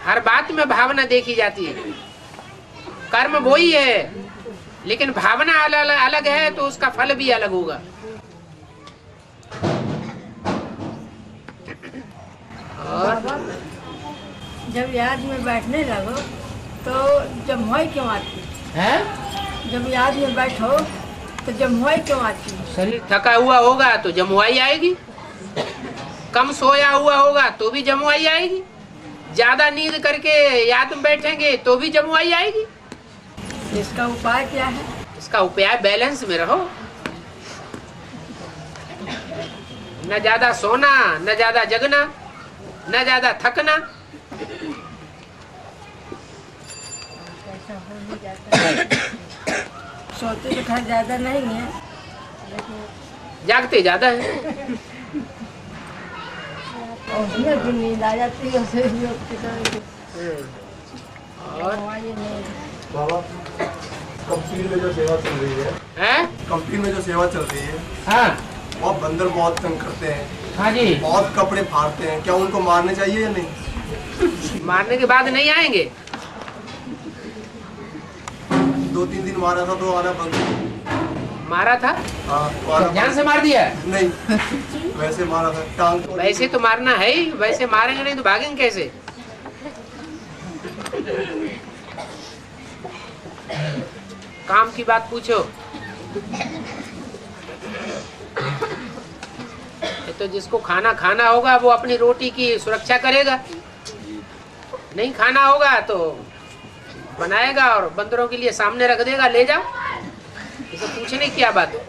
हर बात में भावना देखी जाती है। कर्म वो ही है, लेकिन भावना अलग है तो उसका फल भी अलग होगा। और जब याद में बैठने लगो तो जमुआई क्यों आती है? जब याद में बैठो तो जमुआई क्यों आती है? शरीर थका हुआ होगा तो जमुआई आएगी। कम सोया हुआ होगा तो भी जमुआई आएगी। ज्यादा नींद करके याद में बैठेंगे तो भी जमुआई आएगी। इसका उपाय क्या है? इसका उपाय बैलेंस में रहो। न ज्यादा सोना, न ज्यादा जगना, न ज्यादा थकना। सोते तो खैर ज्यादा नहीं है, जागते ज्यादा है। और उसमें भी नींद आ जाती है उसे और बाबा कंपनी में जो सेवा चल रही है, कंपनी में जो सेवा चल रही है, हाँ, वो बंदर बहुत तंग करते हैं। हाँ जी, बहुत कपड़े फाड़ते हैं। क्या उनको मारने चाहिए या नहीं? मारने के बाद नहीं आएंगे। 2-3 दिन मारा था तो आना बंद। मारा था? हाँ, जान से मार दिया? नहीं, वैसे मारा था टांग। वैसे तो मारना है ही, वैसे मारेंगे नहीं तो भागेंगे कैसे? काम की बात पूछो। तो जिसको खाना खाना होगा वो अपनी रोटी की सुरक्षा करेगा। नहीं खाना होगा तो बनाएगा और बंदरों के लिए सामने रख देगा, ले जाओ। इसे पूछने की क्या बात है?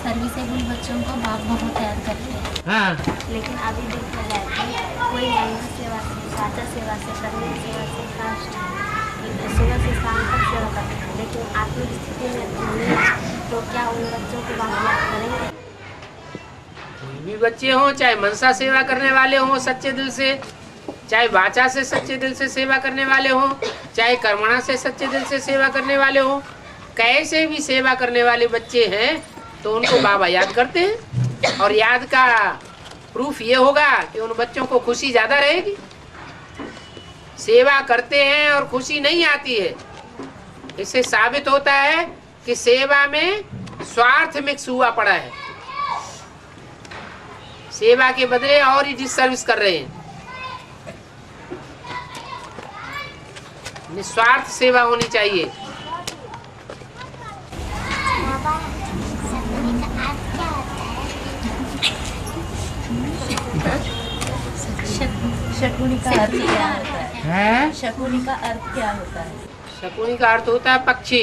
सर्विसेबल बच्चों को बाप बहुत याद करते हैं। हाँ। लेकिन अभी देखा जाए तो कोई लैंगिक सेवा से, साचा सेवा से, कर्मी सेवा से, कास्ट सुबह से शाम तक सेवा करते हैं। लेकिन आत्मिक स्थिति में तो क्या उन बच्चों को बाप याद करेंगे? कोई भी बच्चे हों, चाहे मनसा सेवा करने वाले हों सच्चे दिल से, चाहे वाचा से सच्चे दिल से सेवा करने वाले हों, चाहे कर्मणा से सच्चे दिल से सेवा करने वाले हों, कैसे भी सेवा करने वाले बच्चे हैं तो उनको बाबा याद करते हैं। और याद का प्रूफ ये होगा कि उन बच्चों को खुशी ज्यादा रहेगी। सेवा करते हैं और खुशी नहीं आती है, इससे साबित होता है कि सेवा में स्वार्थ मिक्स हुआ पड़ा है। सेवा के बदले और ही डिसर्विस कर रहे हैं। निस्वार्थ सेवा होनी चाहिए। शकुनी का अर्थ क्या होता है? हैं? शकुनी का अर्थ क्या होता है? शकुनी का अर्थ होता है पक्षी।